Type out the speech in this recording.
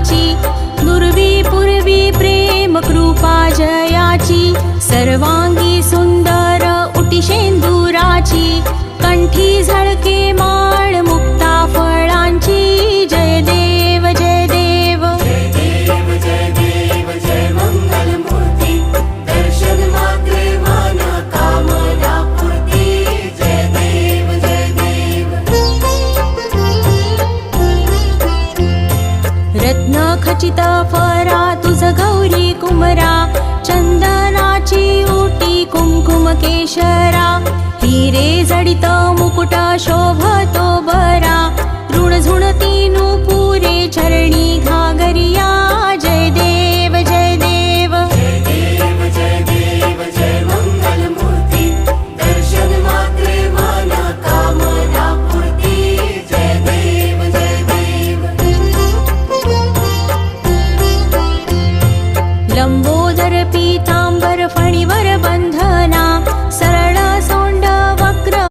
फळाची, दुर्वी पूर्वी प्रेम कृपा जयाची, सर्वांगी सुंदर उटी शेंदुराची, कंठी झळके माळ मुक्ता फळांची, जय देव जय देव जय देव जय देव जय मंगल मूर्ती, दर्शन मात्रे मन कामना पूर्ती, जय देव जय देव। रत्न खचित फरा तुझ गौरी कुमरा, चंदनाची ओटी कुंकुम केशरा, हिरे जडित मुकुट शोभतो बरा, ऋण झुणती नुपुरे चरणी घा